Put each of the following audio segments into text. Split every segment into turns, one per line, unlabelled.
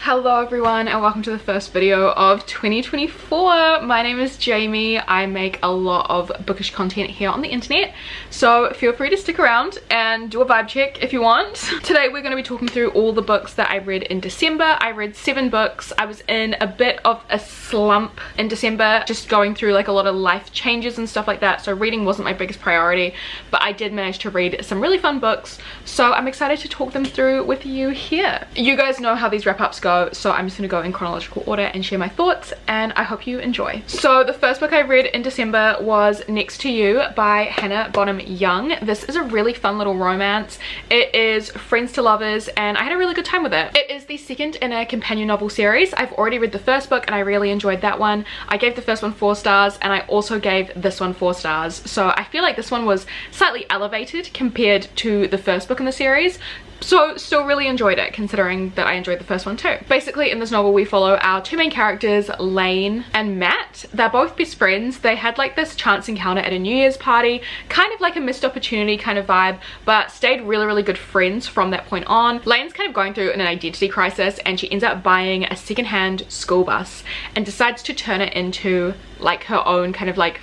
Hello everyone and welcome to the first video of 2024. My name is Jamie. I make a lot of bookish content here on the internet, so feel free to stick around and do a vibe check if you want. Today we're going to be talking through all the books that I read in December. I read 7 books. I was in a bit of a slump in December, just going through like a lot of life changes and stuff like that, so reading wasn't my biggest priority, but I did manage to read some really fun books, so I'm excited to talk them through with you here. You guys know how these wrap-ups go, so I'm just going to go in chronological order and share my thoughts, and I hope you enjoy. So the first book I read in December was Next to You by Hannah Bonham Young. This is a really fun little romance. It is friends to lovers and I had a really good time with it. It is the second in a companion novel series. I've already read the first book and I really enjoyed that one. I gave the first one 4 stars and I also gave this one 4 stars. So I feel like this one was slightly elevated compared to the first book in the series. So still really enjoyed it, considering that I enjoyed the first one too. Basically in this novel we follow our 2 main characters, Lane and Matt. They're both best friends. They had like this chance encounter at a New Year's party, kind of like a missed opportunity kind of vibe, but stayed really good friends from that point on. Lane's kind of going through an identity crisis and she ends up buying a secondhand school bus and decides to turn it into like her own kind of like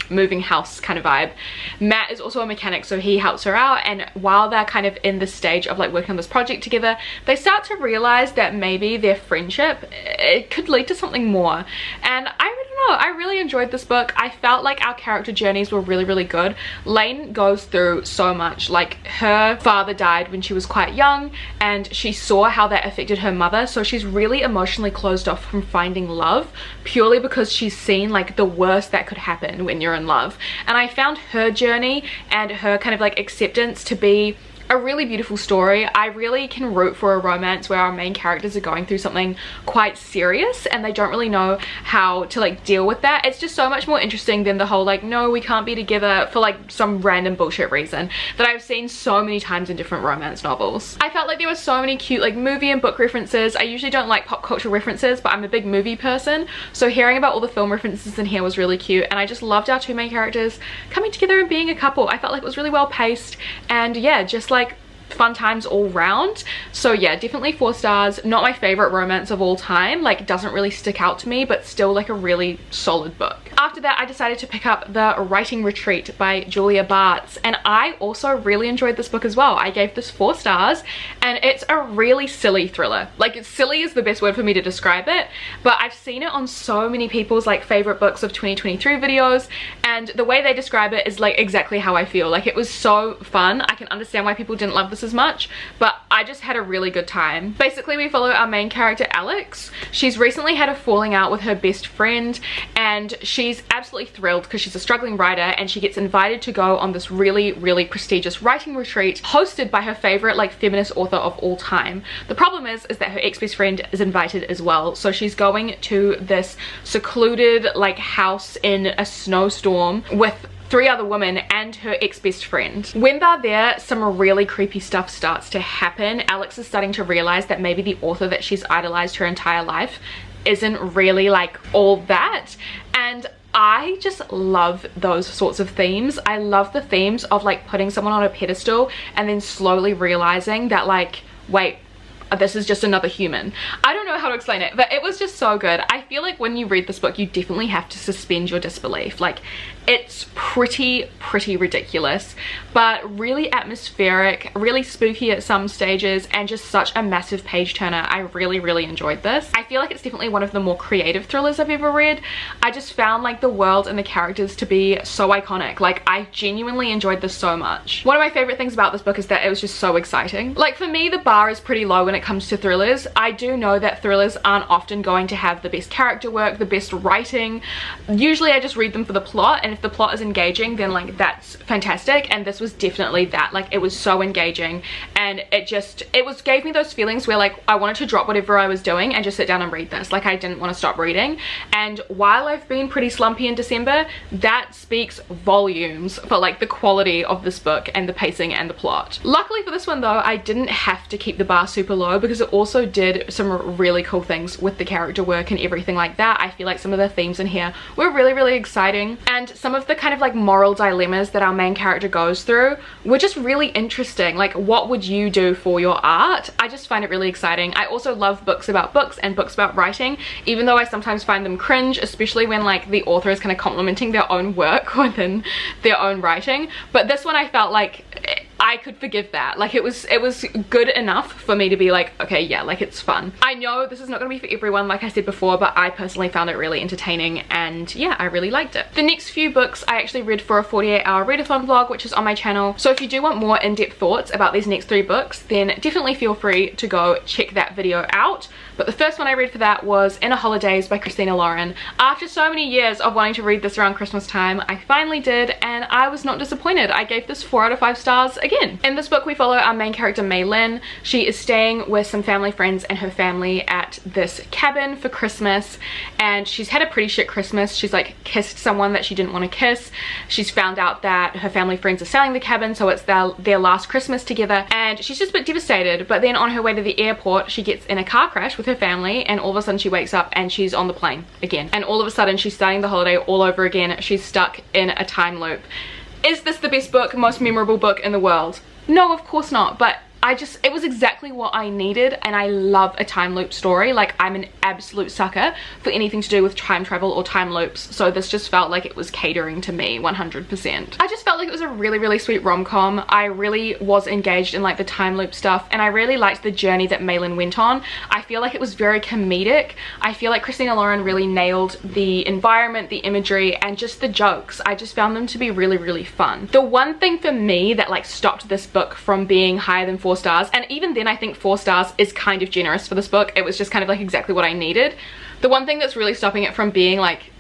moving house kind of vibe. Matt is also a mechanic, so he helps her out, and while they're kind of in the stage of like working on this project together, they start to realize that maybe their friendship, it could lead to something more. And I don't know, I really enjoyed this book. I felt like our character journeys were really good. Lane goes through so much. Like, her father died when she was quite young and she saw how that affected her mother, so she's really emotionally closed off from finding love, purely because she's seen like the worst that could happen when you're in love. And I found her journey and her kind of like acceptance to be a really beautiful story. I really can root for a romance where our main characters are going through something quite serious and they don't really know how to like deal with that. It's just so much more interesting than the whole like, no, we can't be together for like some random bullshit reason that I've seen so many times in different romance novels. I felt like there were so many cute like movie and book references. I usually don't like pop culture references, but I'm a big movie person, so hearing about all the film references in here was really cute, and I just loved our 2 main characters coming together and being a couple. I felt like it was really well paced, and yeah, just like fun times all round. So yeah, definitely 4 stars. Not my favorite romance of all time, like it doesn't really stick out to me, but still like a really solid book. After that I decided to pick up The Writing Retreat by Julia Bartz, and I also really enjoyed this book as well. I gave this 4 stars and it's a really silly thriller. Like, silly is the best word for me to describe it, but I've seen it on so many people's like favorite books of 2023 videos, and the way they describe it is like exactly how I feel. Like, it was so fun. I can understand why people didn't love this as much, but I just had a really good time. Basically we follow our main character Alex. She's recently had a falling out with her best friend and she's absolutely thrilled because she's a struggling writer and she gets invited to go on this really prestigious writing retreat hosted by her favorite like feminist author of all time. The problem is that her ex-best friend is invited as well, so she's going to this secluded like house in a snowstorm with 3 other women and her ex-best friend. When they're there, some really creepy stuff starts to happen. Alex is starting to realize that maybe the author that she's idolized her entire life isn't really like all that, and I just love those sorts of themes. I love the themes of like putting someone on a pedestal and then slowly realizing that like, wait, this is just another human. I don't know how to explain it, but it was just so good. I feel like when you read this book, you definitely have to suspend your disbelief. Like, it's pretty ridiculous, but really atmospheric, really spooky at some stages, and just such a massive page turner. I really enjoyed this. I feel like it's definitely one of the more creative thrillers I've ever read. I just found like the world and the characters to be so iconic. Like, I genuinely enjoyed this so much. One of my favorite things about this book is that it was just so exciting. Like, for me, the bar is pretty low when it comes to thrillers. I do know that thrillers aren't often going to have the best character work, the best writing. Usually I just read them for the plot, and if the plot is engaging, then like that's fantastic, and this was definitely that. Like, it was so engaging, and it gave me those feelings where like I wanted to drop whatever I was doing and just sit down and read this. Like, I didn't want to stop reading, and while I've been pretty slumpy in December, that speaks volumes for like the quality of this book and the pacing and the plot. Luckily for this one though, I didn't have to keep the bar super low because it also did some really cool things with the character work and everything like that. I feel like some of the themes in here were really exciting, and some of the kind of like moral dilemmas that our main character goes through were just really interesting. Like, what would you do for your art? I just find it really exciting. I also love books about books and books about writing, even though I sometimes find them cringe, especially when like the author is kind of complimenting their own work within their own writing. But this one I felt like I could forgive that. Like, it was good enough for me to be like, okay, yeah, like, it's fun. I know this is not gonna be for everyone, like I said before, but I personally found it really entertaining, and yeah, I really liked it. The next few books I actually read for a 48-hour readathon vlog, which is on my channel. So if you do want more in-depth thoughts about these next 3 books, then definitely feel free to go check that video out. But the first one I read for that was Inner Holidays by Christina Lauren. After so many years of wanting to read this around Christmas time, I finally did, and I was not disappointed. I gave this 4 out of 5 stars again. In this book, we follow our main character, Mei Lin. She is staying with some family friends and her family at this cabin for Christmas, and she's had a pretty shit Christmas. She's like kissed someone that she didn't want to kiss. She's found out that her family friends are selling the cabin, so it's their last Christmas together, and she's just a bit devastated. But then on her way to the airport, she gets in a car crash with her family, and all of a sudden she wakes up and she's on the plane again, and all of a sudden she's starting the holiday all over again. She's stuck in a time loop. Is this the best book, most memorable book in the world? No, of course not, but it was exactly what I needed, and I love a time loop story. Like, I'm an absolute sucker for anything to do with time travel or time loops, so this just felt like it was catering to me 100%. I just felt like it was a really, really sweet rom-com. I really was engaged in like the time loop stuff, and I really liked the journey that Mei Lin went on. I feel like it was very comedic. I feel like Christina Lauren really nailed the environment, the imagery, and just the jokes. I just found them to be really, really fun. The one thing for me that like stopped this book from being higher than 4 stars, and even then I think 4 stars is kind of generous for this book. It was just kind of like exactly what I needed. The one thing that's really stopping it from being like,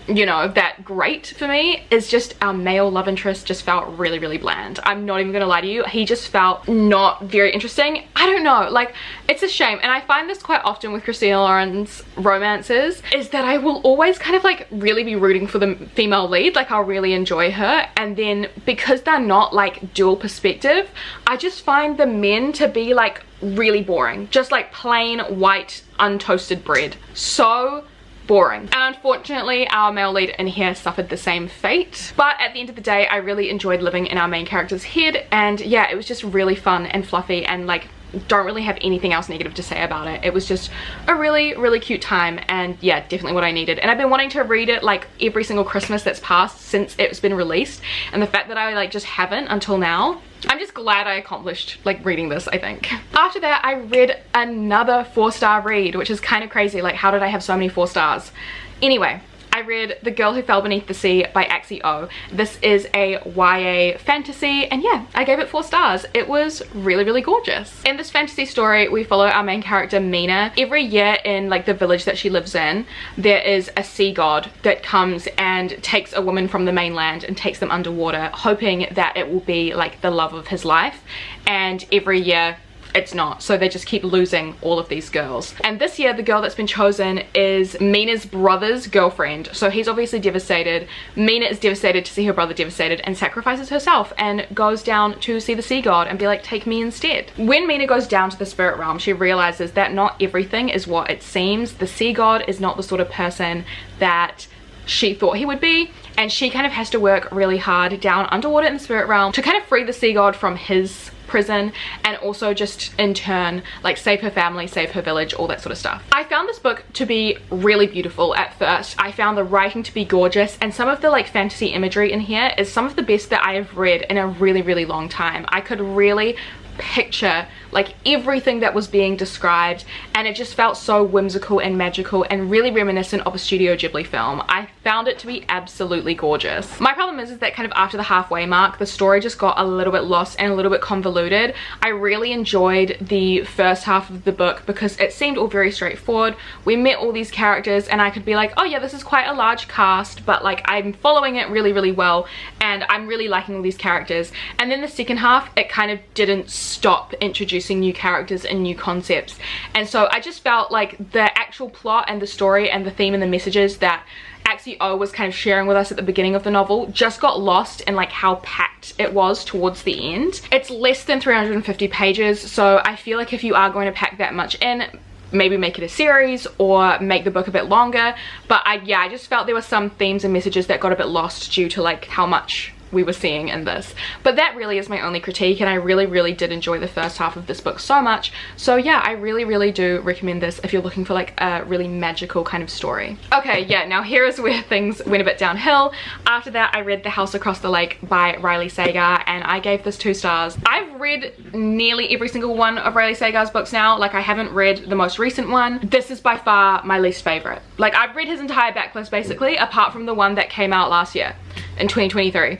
you know, that great for me is just our male love interest just felt really, really bland. I'm not even gonna lie to you, he just felt not very interesting. I don't know, like, it's a shame, and I find this quite often with Christina Lauren's romances, is that I will always kind of like really be rooting for the female lead. Like, I'll really enjoy her, and then because they're not like dual perspective, I just find the men to be like really boring, just like plain white untoasted bread. So boring. And unfortunately, our male lead in here suffered the same fate. But at the end of the day, I really enjoyed living in our main character's head, and yeah, it was just really fun and fluffy, and like, don't really have anything else negative to say about it. It was just a really, really cute time, and yeah, definitely what I needed. And I've been wanting to read it like every single Christmas that's passed since it's been released, and the fact that I like just haven't until now, I'm just glad I accomplished like reading this, I think. After that, I read another 4-star read, which is kind of crazy. Like, how did I have so many 4 stars? Anyway, I read The Girl Who Fell Beneath the Sea by Axie O. This is a YA fantasy, and yeah, I gave it 4 stars. It was really, really gorgeous. In this fantasy story, we follow our main character, Mina. Every year in like the village that she lives in, there is a sea god that comes and takes a woman from the mainland and takes them underwater, hoping that it will be like the love of his life. And every year, it's not, so they just keep losing all of these girls. And this year, the girl that's been chosen is Mina's brother's girlfriend, so he's obviously devastated. Mina is devastated to see her brother devastated and sacrifices herself and goes down to see the sea god and be like, take me instead. When Mina goes down to the spirit realm, she realizes that not everything is what it seems. The sea god is not the sort of person that she thought he would be, and she kind of has to work really hard down underwater in the spirit realm to kind of free the sea god from his prison, and also just in turn like save her family, save her village, all that sort of stuff. I found this book to be really beautiful at first. I found the writing to be gorgeous, and some of the like fantasy imagery in here is some of the best that I have read in a really, really long time. I could really picture like everything that was being described, and it just felt so whimsical and magical and really reminiscent of a Studio Ghibli film. I found it to be absolutely gorgeous. My problem is that kind of after the halfway mark, the story just got a little bit lost and a little bit convoluted. I really enjoyed the first half of the book because it seemed all very straightforward. We met all these characters, and I could be like, oh yeah, this is quite a large cast, but like I'm following it really, really well, and I'm really liking all these characters. And then the second half, it kind of didn't stop introducing new characters and new concepts, and so I just felt like the actual plot and the story and the theme and the messages that Axie O was kind of sharing with us at the beginning of the novel just got lost in like how packed it was towards the end. It's less than 350 pages, so I feel like if you are going to pack that much in, maybe make it a series or make the book a bit longer, but I just felt there were some themes and messages that got a bit lost due to like how much we were seeing in this. But that really is my only critique, and I really did enjoy the first half of this book so much. So yeah, I really do recommend this if you're looking for like a really magical kind of story. Okay, yeah, now here is where things went a bit downhill. After that, I read The House Across the Lake by Riley Sagar, and I gave this 2 stars. I've read nearly every single one of Riley Sagar's books now. Like, I haven't read the most recent one. This is by far my least favorite. Like, I've read his entire backlist basically, apart from the one that came out last year in 2023.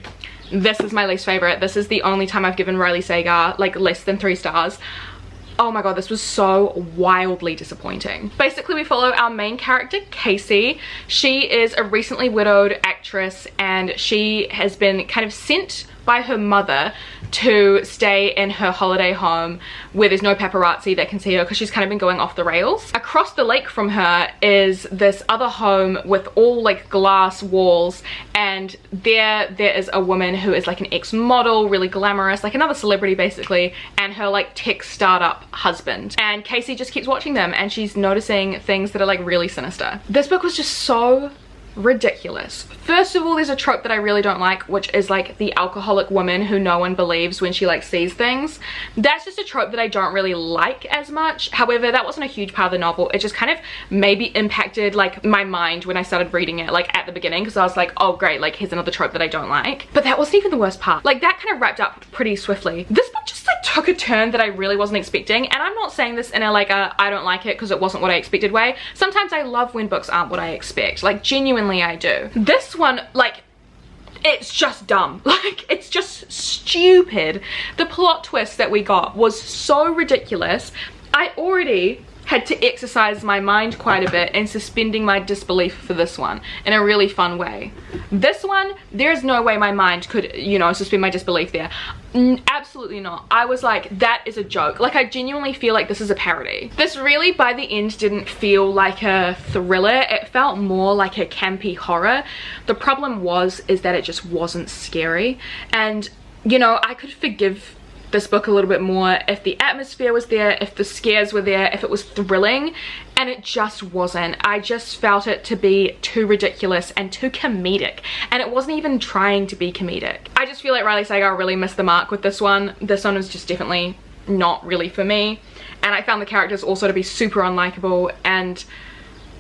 This is my least favorite. This is the only time I've given Riley Sagar like less than 3 stars. Oh my god, this was so wildly disappointing. Basically, we follow our main character, Casey. She is a recently widowed actress, and she has been kind of sent by her mother to stay in her holiday home where there's no paparazzi that can see her because she's kind of been going off the rails. Across the lake from her is this other home with all like glass walls, and there is a woman who is like an ex-model, really glamorous, like another celebrity basically, and her like tech startup husband. And Casey just keeps watching them, and she's noticing things that are like really sinister. This book was just so ridiculous. First of all, there's a trope that I really don't like, which is like the alcoholic woman who no one believes when she like sees things. That's just a trope that I don't really like as much. However, that wasn't a huge part of the novel. It just kind of maybe impacted like my mind when I started reading it like at the beginning, because I was like, oh great, like here's another trope that I don't like. But that wasn't even the worst part. Like, that kind of wrapped up pretty swiftly. This book just like took a turn that I really wasn't expecting, and I'm not saying this in a like a I don't like it because it wasn't what I expected way. Sometimes I love when books aren't what I expect. Like, genuinely I do. This one, like, it's just dumb. Like, it's just stupid. The plot twist that we got was so ridiculous. I already had to exercise my mind quite a bit in suspending my disbelief for this one in a really fun way. This one, there's no way my mind could, you know, suspend my disbelief there. Absolutely not. I was like, that is a joke. Like, I genuinely feel like this is a parody. This really, by the end, didn't feel like a thriller. It felt more like a campy horror. The problem is that it just wasn't scary. And, you know, I could forgive this book a little bit more if the atmosphere was there, if the scares were there, if it was thrilling, and it just wasn't. I just felt it to be too ridiculous and too comedic, and it wasn't even trying to be comedic. I just feel like Riley Sagar really missed the mark with this one. This one was just definitely not really for me, and I found the characters also to be super unlikable, and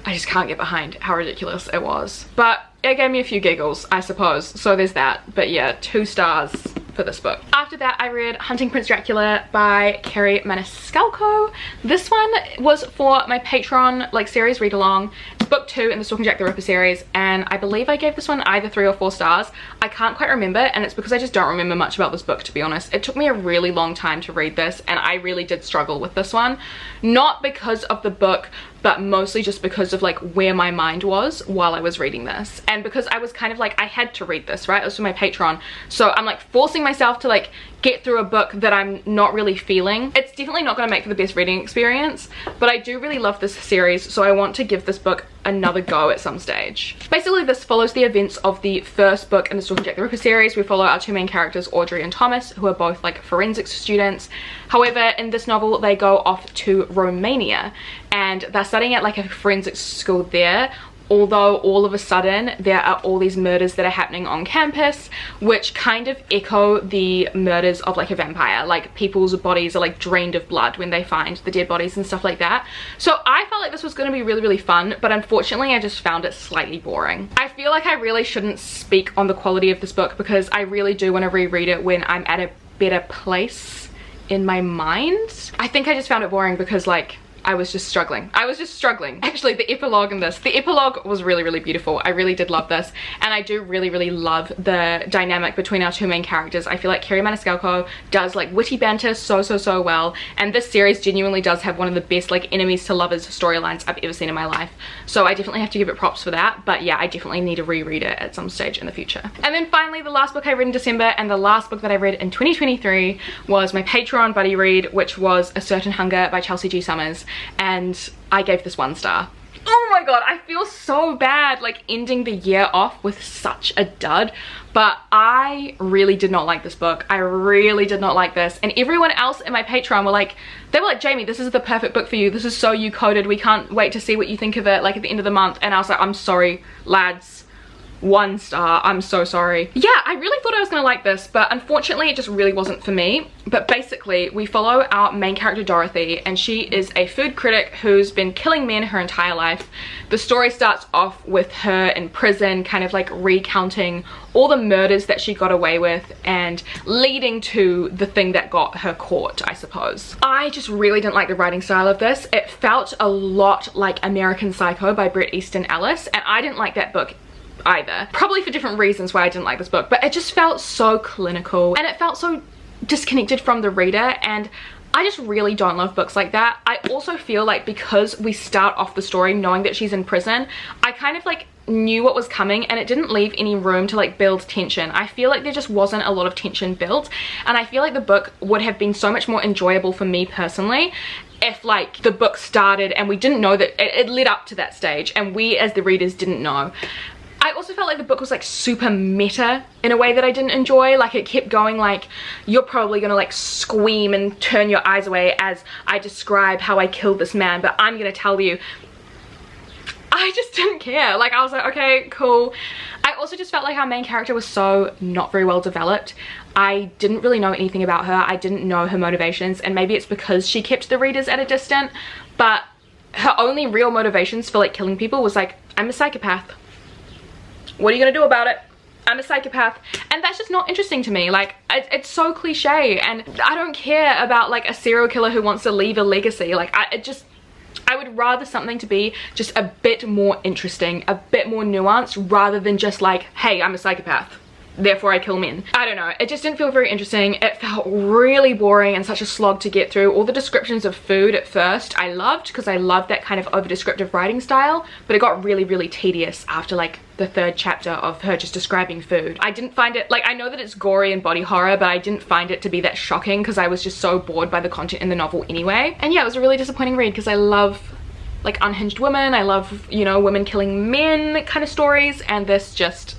I just can't get behind how ridiculous it was. But it gave me a few giggles, I suppose, so there's that. But yeah, 2 stars for this book. After that, I read Hunting Prince Dracula by Kerri Maniscalco. This one was for my Patreon like series read along. It's book 2 in the Stalking Jack the Ripper series, and I believe I gave this one either 3 or 4 stars. I can't quite remember, and it's because I just don't remember much about this book, to be honest. It took me a really long time to read this, and I really did struggle with this one. Not because of the book, but mostly just because of like where my mind was while I was reading this, and because I was kind of like, I had to read this, right? It was for my Patreon, so I'm like forcing myself to like get through a book that I'm not really feeling. It's definitely not going to make for the best reading experience, but I do really love this series, so I want to give this book another go at some stage. Basically, this follows the events of the first book in the Stalking Jack the Ripper series. We follow our 2 main characters, Audrey and Thomas, who are both like forensics students. However, in this novel, they go off to Romania, and they're studying at like a forensics school there. Although all of a sudden there are all these murders that are happening on campus, which kind of echo the murders of like a vampire. Like, people's bodies are like drained of blood when they find the dead bodies and stuff like that. So I felt like this was going to be really fun, but unfortunately I just found it slightly boring. I feel like I really shouldn't speak on the quality of this book, because I really do want to reread it when I'm at a better place in my mind. I think I just found it boring because like I was just struggling. Actually, the epilogue in this, the epilogue was really beautiful. I really did love this, and I do really love the dynamic between our 2 main characters. I feel like Kerri Maniscalco does like witty banter so well, and this series genuinely does have one of the best like enemies to lovers storylines I've ever seen in my life. So I definitely have to give it props for that. But yeah, I definitely need to reread it at some stage in the future. And then finally, the last book I read in December, and the last book that I read in 2023, was my Patreon buddy read, which was A Certain Hunger by Chelsea G. Summers. And I gave this 1 star. Oh my god, I feel so bad like ending the year off with such a dud, but I really did not like this book. I really did not like this, and everyone else in my Patreon were like, Jamie, this is the perfect book for you, this is so you coded, we can't wait to see what you think of it like at the end of the month. And I was like, I'm sorry lads, 1 star, I'm so sorry. Yeah, I really thought I was gonna like this, but unfortunately it just really wasn't for me. But basically we follow our main character Dorothy, and she is a food critic who's been killing men her entire life. The story starts off with her in prison, kind of like recounting all the murders that she got away with and leading to the thing that got her caught, I suppose. I just really didn't like the writing style of this. It felt a lot like American Psycho by Bret Easton Ellis, and I didn't like that book either. Probably for different reasons why I didn't like this book, but it just felt so clinical and it felt so disconnected from the reader, and I just really don't love books like that. I also feel like because we start off the story knowing that she's in prison, I kind of like knew what was coming and it didn't leave any room to like build tension. I feel like there just wasn't a lot of tension built, and I feel like the book would have been so much more enjoyable for me personally if like the book started and we didn't know that it led up to that stage and we as the readers didn't know. I also felt like the book was like super meta in a way that I didn't enjoy. Like it kept going like, you're probably gonna like scream and turn your eyes away as I describe how I killed this man, but I'm gonna tell you. I just didn't care. Like I was like, okay, cool. I also just felt like our main character was so not very well developed. I didn't really know anything about her. I didn't know her motivations, and maybe it's because she kept the readers at a distance, but her only real motivations for like killing people was like, I'm a psychopath. What are you gonna do about it? I'm a psychopath. And that's just not interesting to me. Like it's so cliche, and I don't care about like a serial killer who wants to leave a legacy. Like I would rather something to be just a bit more interesting, a bit more nuanced, rather than just like, hey, I'm a psychopath, therefore I kill men. I don't know, it just didn't feel very interesting. It felt really boring and such a slog to get through. All the descriptions of food at first I loved, because I loved that kind of over descriptive writing style, but it got really tedious after like the 3rd chapter of her just describing food. I didn't find it, like I know that it's gory and body horror, but I didn't find it to be that shocking because I was just so bored by the content in the novel anyway. And yeah, it was a really disappointing read because I love like unhinged women, I love, you know, women killing men kind of stories, and this just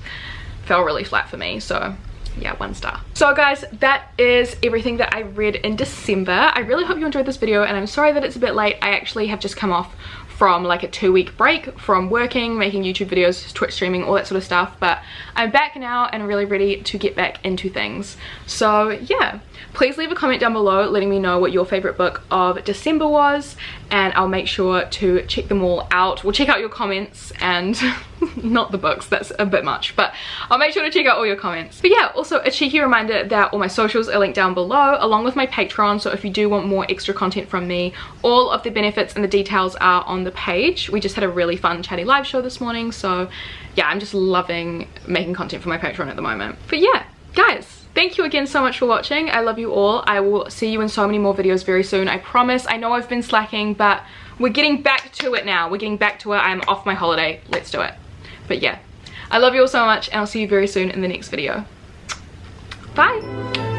fell really flat for me. So yeah, 1 star. So guys, that is everything that I read in December. I really hope you enjoyed this video, and I'm sorry that it's a bit late. I actually have just come off from like a 2-week break from working, making YouTube videos, Twitch streaming, all that sort of stuff, but I'm back now and really ready to get back into things. So yeah, please leave a comment down below letting me know what your favorite book of December was, and I'll make sure to check them all out. We'll check out your comments and not the books, that's a bit much, but I'll make sure to check out all your comments. But yeah, also a cheeky reminder that all my socials are linked down below along with my Patreon, so if you do want more extra content from me, all of the benefits and the details are on the page. We just had a really fun chatty live show this morning, so yeah, I'm just loving making content for my Patreon at the moment. But yeah, guys, thank you again so much for watching. I love you all. I will see you in so many more videos very soon, I promise. I know I've been slacking, but we're getting back to it now. We're getting back to it. I'm off my holiday. Let's do it. But yeah, I love you all so much, and I'll see you very soon in the next video. Bye.